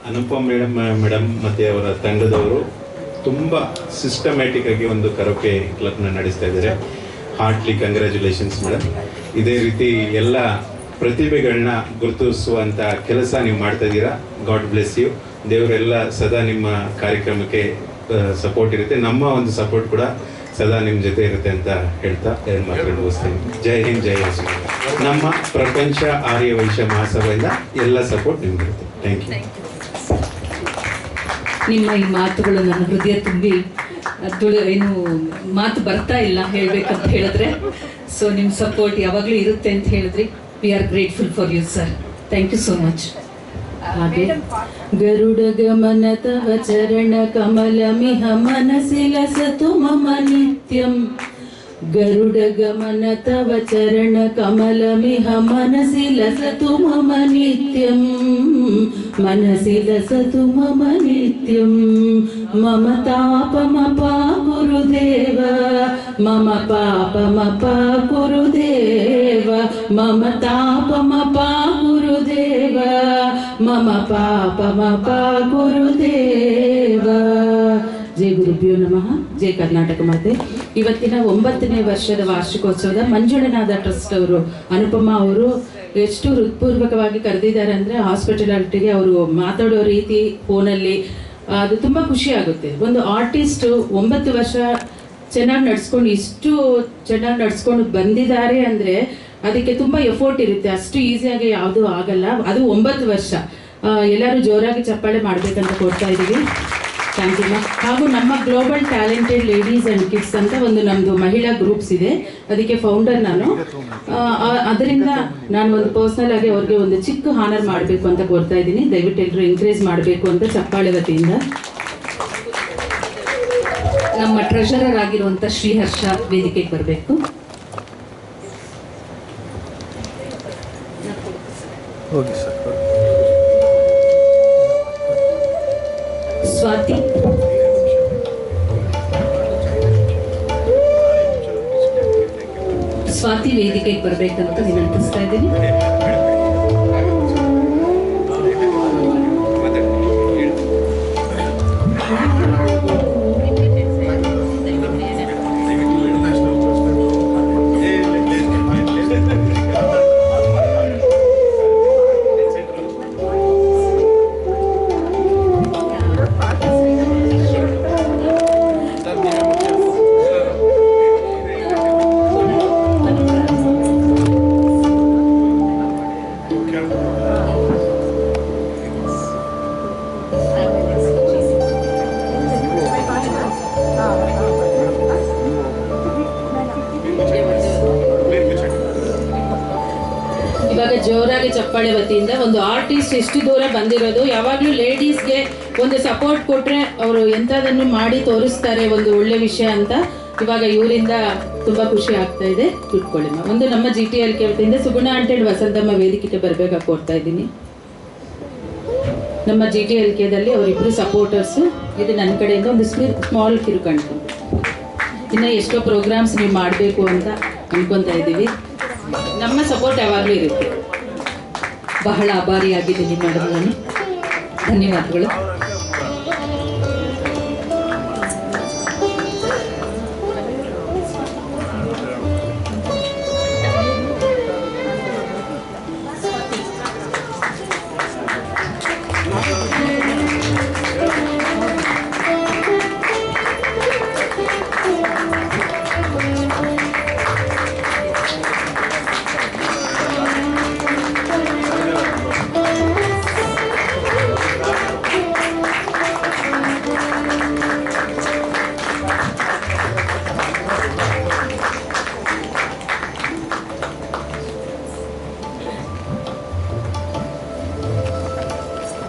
Anupam madam ಮತ್ತು ಅವರ ತಂಡದವರು ತುಂಬ ಸಿಸ್ಟಮ್ಯಾಟಿಕ್ ಆಗಿ ಒಂದು ಕರೋಕೆ ಕ್ಲಬ್ನ ನಡೆಸ್ತಾ ಇದ್ದಾರೆ. Heartly congratulations madam. ಇದೇ ರೀತಿ ಎಲ್ಲ ಪ್ರತಿಭೆಗಳನ್ನ ಗುರುತಿಸುವಂಥ ಕೆಲಸ ನೀವು ಮಾಡ್ತಾ ಇದ್ದೀರಾ. God bless you. ದೇವರೆಲ್ಲ ಸದಾ ನಿಮ್ಮ ಕಾರ್ಯಕ್ರಮಕ್ಕೆ ಸಪೋರ್ಟ್ ಇರುತ್ತೆ. ನಮ್ಮ ಒಂದು ಸಪೋರ್ಟ್ ಕೂಡ ಸದಾ ನಿಮ್ಮ ಜೊತೆ ಇರುತ್ತೆ ಅಂತ ಹೇಳ್ತಾ ಎರಡು ಮಾತ್ರ ಮುಗಿಸ್ತೀನಿ. ಜೈ ಹಿಂದ್, ಜೈ ಹಸಿ. ನಮ್ಮ ಪ್ರಪಂಚ ಆರ್ಯ ವೈಶ್ಯ ಮಹಾಸಭೆಯಿಂದ ಎಲ್ಲ ಸಪೋರ್ಟ್ ನಿಮ್ಗಿರುತ್ತೆ. Thank you. ನಿಮ್ಮ ಈ ಮಾತುಗಳು ನನ್ನ ಹೃದಯ ತುಂಬಿ ಏನು ಮಾತು ಬರ್ತಾ ಇಲ್ಲ ಹೇಳ್ಬೇಕಂತ ಹೇಳಿದ್ರೆ. ಸೊ ನಿಮ್ಮ ಸಪೋರ್ಟ್ ಯಾವಾಗಲೂ ಇರುತ್ತೆ ಅಂತ ಹೇಳಿದ್ರಿ. We are grateful for you sir. Thank you so much. ಹಾಗೆ ಗರುಡ ಗಮನ ತವ ಚರಣ ಕಮಲ ಮಿಹ ಮನಸಿ ಲಸತು ಮಮ ನಿತ್ಯಂ. ಗರುಡ ಗಮನ ತವ ಚರಣ ಕಮಲ ಮಿಹ ಮನಸಿ ಲಸತು ಮಮ ನಿತ್ಯಂ. ಮನಸಿ ಲಸತು ಮಮ ನಿತ್ಯಂ. ಮಮ ತಾಪಮಪ ಗುರುದೇವ ಮಮ ಪಾಪಮಪ ಗುರುದೇವ. ಮಮ ತಾಪಮಪ ಗುರುದೇವ ಮಮ ಪಾಪಮಪ ಗುರುದೇವ. ಜೈ ಗುರುಭ್ಯೋ ನಮಃ. ಜೈ ಕರ್ನಾಟಕ ಮಾತೆ. ಇವತ್ತಿನ 9ನೇ ವರ್ಷದ ವಾರ್ಷಿಕೋತ್ಸವದ ಮಂಜುಳನಾದ ಟ್ರಸ್ಟ್ ಅವರು ಅನುಪಮ ಅವರು ಎಷ್ಟು ಹೃತ್ಪೂರ್ವಕವಾಗಿ ಕರೆದಿದ್ದಾರೆ ಅಂದರೆ, ಹಾಸ್ಪಿಟಾಲಿಟಿಗೆ ಅವರು ಮಾತಾಡೋ ರೀತಿ ಫೋನಲ್ಲಿ ಅದು ತುಂಬ ಖುಷಿ ಆಗುತ್ತೆ. ಒಂದು ಆರ್ಟಿಸ್ಟು 9 ವರ್ಷ ಚೆನ್ನಾಗಿ ನಡ್ಸ್ಕೊಂಡು ಇಷ್ಟು ಚೆನ್ನಾಗಿ ನಡ್ಸ್ಕೊಂಡು ಬಂದಿದ್ದಾರೆ ಅಂದರೆ ಅದಕ್ಕೆ ತುಂಬ ಎಫೋರ್ಟ್ ಇರುತ್ತೆ. ಅಷ್ಟು ಈಸಿಯಾಗಿ ಯಾವುದೂ ಆಗಲ್ಲ. ಅದು 9 ವರ್ಷ. ಎಲ್ಲರೂ ಜೋರಾಗಿ ಚಪ್ಪಾಳೆ ಮಾಡಬೇಕಂತ ಕೊಡ್ತಾ ಇದ್ದೀವಿ. Thank you ma'am. ಹಾಗೂ ನಮ್ಮ global talented ladies and kids ಅಂತ ಒಂದು ನಮ್ಮದು ಮಹಿಳಾ ಗ್ರೂಪ್ಸ್ ಇದೆ. ಅದಕ್ಕೆ ಫೌಂಡರ್ ನಾನು. ಅದರಿಂದ ನಾನು ಒಂದು ಪರ್ಸ್ನಲ್ ಆಗಿ ಅವ್ರಿಗೆ ಒಂದು ಚಿಕ್ಕ ಹಾನರ್ ಮಾಡಬೇಕು ಅಂತ ಕೋರ್ತಾ ಇದ್ದೀನಿ. ದಯವಿಟ್ಟು ಎಲ್ಲರೂ ಎಂಕರೇಜ್ ಮಾಡಬೇಕು ಅಂತ ಚಪ್ಪಾಳೆ ವತಿಯಿಂದ. ನಮ್ಮ ಟ್ರೆಷರರ್ ಆಗಿರುವಂಥ ಶ್ರೀಹರ್ಷ ವೇದಿಕೆಗೆ ಬರಬೇಕು. Okay sir. ಸ್ವಾತಿ ಸ್ವಾತಿ ವೇದಿಕೆಗೆ ಬರಬೇಕಂತ ವಿನಂತಿಸ್ತಾ ಇದ್ದೀನಿ. ಇವಾಗ ಜೋರಾಗಿ ಚಪ್ಪಾಳೆ ವತಿಯಿಂದ ಒಂದು ಆರ್ಟಿಸ್ಟ್ ಎಷ್ಟು ದೂರ ಬಂದಿರೋದು. ಯಾವಾಗಲೂ ಲೇಡೀಸ್ಗೆ ಒಂದು ಸಪೋರ್ಟ್ ಕೊಟ್ಟರೆ ಅವರು ಎಂಥದನ್ನು ಮಾಡಿ ತೋರಿಸ್ತಾರೆ, ಒಂದು ಒಳ್ಳೆ ವಿಷಯ ಅಂತ. ಇವಾಗ ಇವರಿಂದ ತುಂಬ ಖುಷಿ ಆಗ್ತಾ ಇದೆ. ಕೂತ್ಕೊಳ್ಳಿ. ಒಂದು ನಮ್ಮ GTLK ವತಿಯಿಂದ ಸುಗುಣ ಅಂಟೆಡ್ ವಸಂತಮ್ಮ ವೇದಿಕೆಗೆ ಬರಬೇಕಾಗಿ ಕೋರ್ತಾ ಇದ್ದೀನಿ. ನಮ್ಮ GTLKದಲ್ಲಿ ಅವರಿಬ್ಬರು ಸಪೋರ್ಟರ್ಸು. ಇದು ನನ್ನ ಕಡೆಯಿಂದ ಒಂದು ಸ್ಮಾಲ್ ಕಿರುಕಂಡು. ಇನ್ನು ಎಷ್ಟೋ ಪ್ರೋಗ್ರಾಮ್ಸ್ ನೀವು ಮಾಡಬೇಕು ಅಂತ ಅನ್ಕೊತಾ ಇದ್ದೀವಿ. ನಮ್ಮ ಸಪೋರ್ಟ್ ಯಾವಾಗಲೂ ಇರುತ್ತೆ. ಬಹಳ ಆಭಾರಿಯಾಗಿದ್ದೀನಿ ಮೇಡಮ್ ನಾನು. ಧನ್ಯವಾದಗಳು.